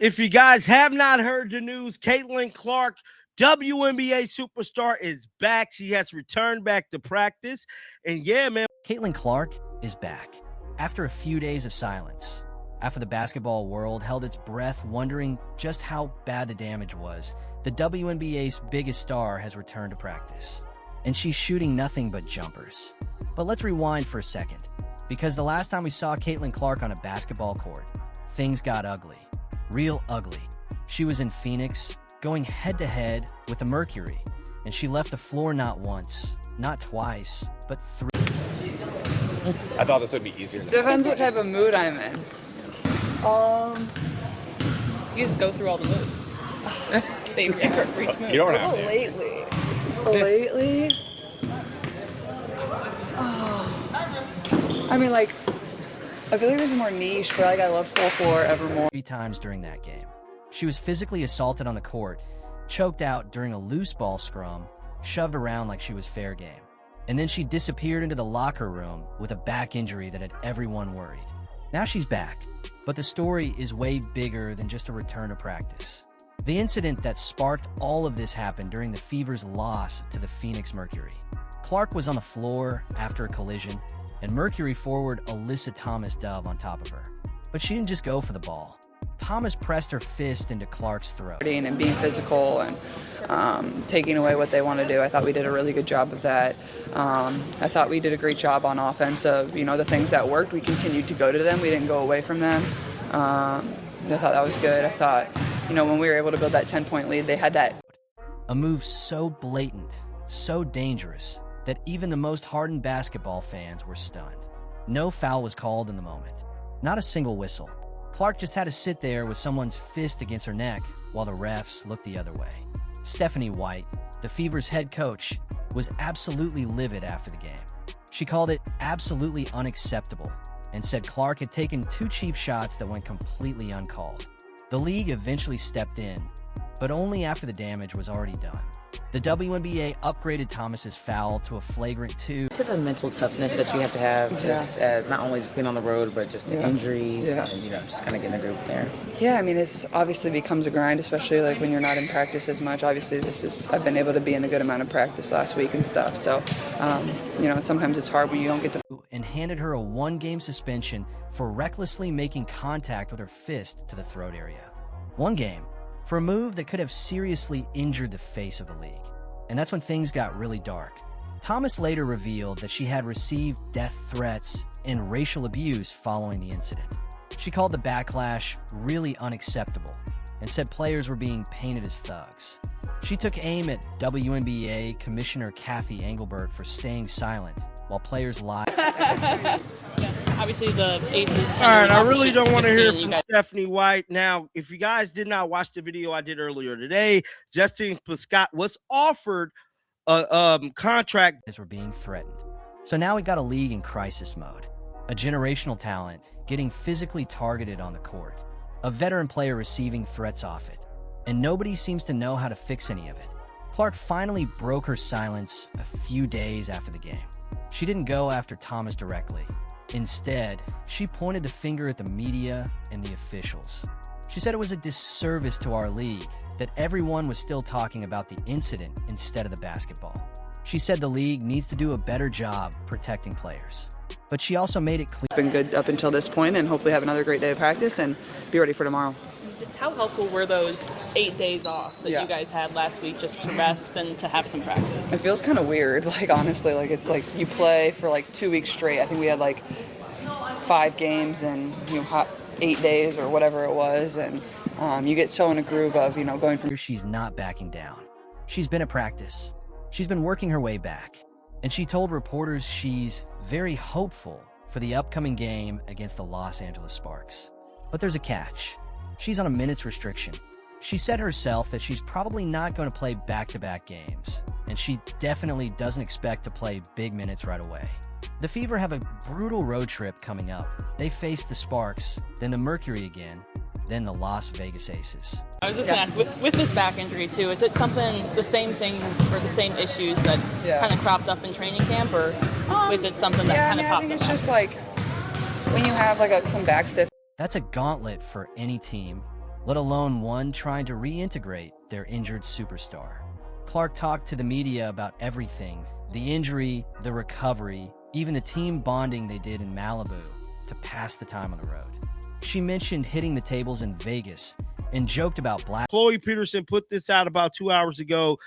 If you guys have not heard the news, Caitlin Clark, WNBA superstar, is back. She has returned back to practice. And yeah, man. Caitlin Clark is back. After a few days of silence, after the basketball world held its breath wondering just how bad the damage was, the WNBA's biggest star has returned to practice. And she's shooting nothing but jumpers. But let's rewind for a second, because the last time we saw Caitlin Clark on a basketball court, things got ugly. Real ugly. She was in Phoenix, going head-to-head with the Mercury, and she left the floor not once, not twice, but 3. I thought this would be easier. Depends what type of mood I'm in. You just go through all the moves. They record for each move. You don't have to. Lately. Lately? Oh. I mean, like, I feel like this is more niche, but like I love full floor evermore. 3 times during that game. She was physically assaulted on the court, choked out during a loose ball scrum, shoved around like she was fair game. And then she disappeared into the locker room with a back injury that had everyone worried. Now she's back, but the story is way bigger than just a return to practice. The incident that sparked all of this happened during the Fever's loss to the Phoenix Mercury. Clark was on the floor after a collision, and Mercury forward Alyssa Thomas-Dove on top of her. But she didn't just go for the ball. Thomas pressed her fist into Clark's throat. And being physical and taking away what they want to do. I thought we did a really good job of that. I thought we did a great job on offense of, the things that worked. We continued to go to them. We didn't go away from them. I thought that was good. I thought, when we were able to build that 10-point lead, they had that. A move so blatant, so dangerous, that even the most hardened basketball fans were stunned. No foul was called in the moment. Not a single whistle. Clark just had to sit there with someone's fist against her neck while the refs looked the other way. Stephanie White, the Fever's head coach, was absolutely livid after the game. She called it absolutely unacceptable and said Clark had taken 2 cheap shots that went completely uncalled. The league eventually stepped in, but only after the damage was already done. The WNBA upgraded Thomas's foul to a flagrant 2. To the mental toughness that you have to have, just as not only just being on the road, but just the injuries and just kind of getting a group there. Yeah, I mean, it's obviously becomes a grind, especially like when you're not in practice as much. Obviously, I've been able to be in a good amount of practice last week and stuff. So, sometimes it's hard when you don't get to. And handed her a 1-game suspension for recklessly making contact with her fist to the throat area. 1 game. For a move that could have seriously injured the face of the league. And that's when things got really dark. Thomas later revealed that she had received death threats and racial abuse following the incident. She called the backlash really unacceptable and said players were being painted as thugs. She took aim at WNBA Commissioner Kathy Engelbert for staying silent while players lied. Obviously, the Aces. All right, I really don't want to hear from Stephanie White. Now, if you guys did not watch the video I did earlier today, Justine Pissott was offered a contract. Were being threatened. So now we got a league in crisis mode. A generational talent getting physically targeted on the court. A veteran player receiving threats off it. And nobody seems to know how to fix any of it. Clark finally broke her silence a few days after the game. She didn't go after Thomas directly. Instead, she pointed the finger at the media and the officials. She said it was a disservice to our league that everyone was still talking about the incident instead of the basketball. She said the league needs to do a better job protecting players. But she also made it clear. It's been good up until this point, and hopefully have another great day of practice and be ready for tomorrow. Just how helpful were those 8 days off that you guys had last week just to rest and to have some practice? It feels kind of weird, honestly. It's like you play for 2 weeks straight. I think we had 5 games and 8 days or whatever it was, and you get so in a groove of going from. She's not backing down. She's been at practice. She's been working her way back, and she told reporters she's very hopeful for the upcoming game against the Los Angeles Sparks. But there's a catch. She's on a minutes restriction. She said herself that she's probably not going to play back-to-back games, and she definitely doesn't expect to play big minutes right away. The Fever have a brutal road trip coming up. They face the Sparks, then the Mercury again, then the Las Vegas Aces. I was just going to ask, with this back injury too, is it the same thing or the same issues that kind of cropped up in training camp, or is it something that kind of popped up? I think it's just when you have some back stiff. That's a gauntlet for any team, let alone one trying to reintegrate their injured superstar. Clark talked to the media about everything: the injury, the recovery, even the team bonding they did in Malibu to pass the time on the road. She mentioned hitting the tables in Vegas and joked about Black. Chloe Peterson put this out about 2 hours ago.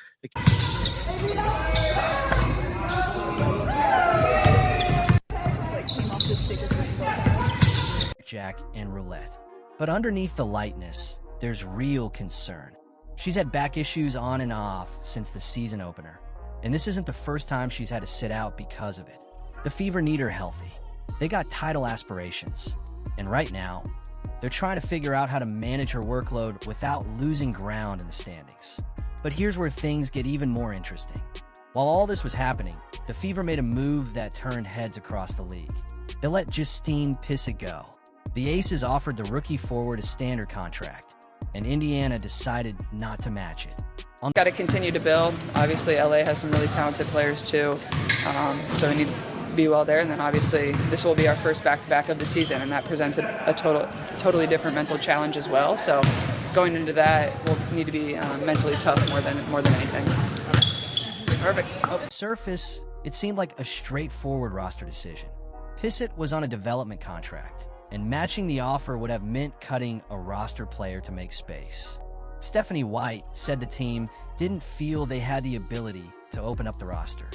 Jack and roulette. But underneath the lightness, there's real concern. She's had back issues on and off since the season opener, and this isn't the first time she's had to sit out because of it. The Fever need her healthy. They got title aspirations, and right now, they're trying to figure out how to manage her workload without losing ground in the standings. But here's where things get even more interesting. While all this was happening, the Fever made a move that turned heads across the league. They let Justine Pissott go. The Aces offered the rookie forward a standard contract, and Indiana decided not to match it. Got to continue to build. Obviously, LA has some really talented players too, so we need to be well there. And then obviously, this will be our first back-to-back of the season, and that presents a totally different mental challenge as well. So going into that, we'll need to be mentally tough more than anything. Perfect. On the surface, it seemed like a straightforward roster decision. Pissott was on a development contract, and matching the offer would have meant cutting a roster player to make space. Stephanie White said the team didn't feel they had the ability to open up the roster.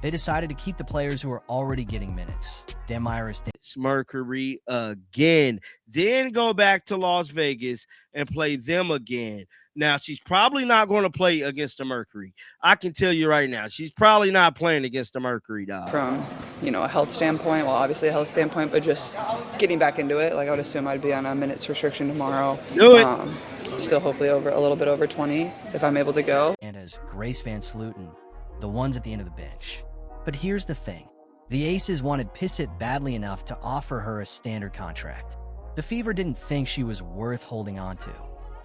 They decided to keep the players who were already getting minutes. Mercury again, then go back to Las Vegas and play them again. Now, she's probably not going to play against the Mercury. I can tell you right now, she's probably not playing against the Mercury, dog. From, a health standpoint, well, obviously a health standpoint, but just getting back into it. Like, I would assume I'd be on a minutes restriction tomorrow. Do it. Still hopefully a little bit over 20 if I'm able to go. And as Grace Van Slooten, the ones at the end of the bench. But here's the thing. The Aces wanted Pissott badly enough to offer her a standard contract. The Fever didn't think she was worth holding on to.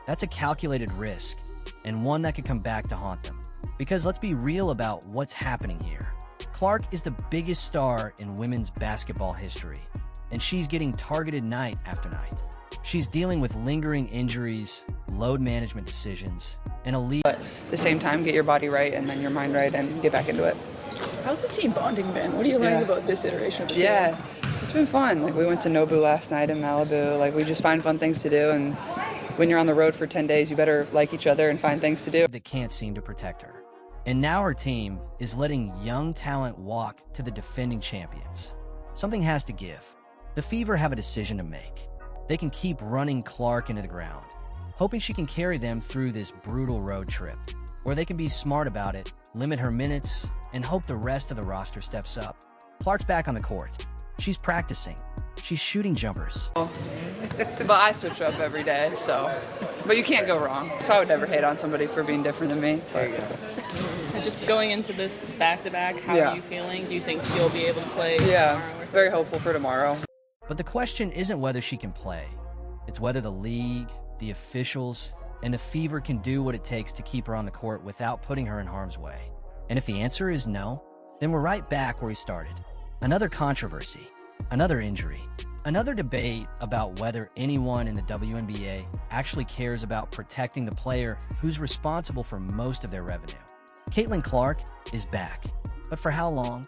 That's a calculated risk, and one that could come back to haunt them. Because let's be real about what's happening here. Clark is the biggest star in women's basketball history, and she's getting targeted night after night. She's dealing with lingering injuries, load management decisions, and a league. But at the same time, get your body right and then your mind right and get back into it. How's the team bonding been? What are you learning about this iteration of the team? Yeah, it's been fun. Like, we went to Nobu last night in Malibu. Like, we just find fun things to do, and when you're on the road for 10 days, you better like each other and find things to do. That can't seem to protect her. And now her team is letting young talent walk to the defending champions. Something has to give. The Fever have a decision to make. They can keep running Clark into the ground, hoping she can carry them through this brutal road trip, or they can be smart about it, limit her minutes, and hope the rest of the roster steps up. Clark's back on the court. She's practicing. She's shooting jumpers. But I switch up every day, so. But you can't go wrong. So I would never hate on somebody for being different than me. There you go. Just going into this back-to-back, how are you feeling? Do you think you'll be able to play tomorrow? Very hopeful for tomorrow. But the question isn't whether she can play. It's whether the league, the officials, and the Fever can do what it takes to keep her on the court without putting her in harm's way. And if the answer is no, then we're right back where we started. Another controversy, another injury, another debate about whether anyone in the WNBA actually cares about protecting the player who's responsible for most of their revenue. Caitlin Clark is back, but for how long?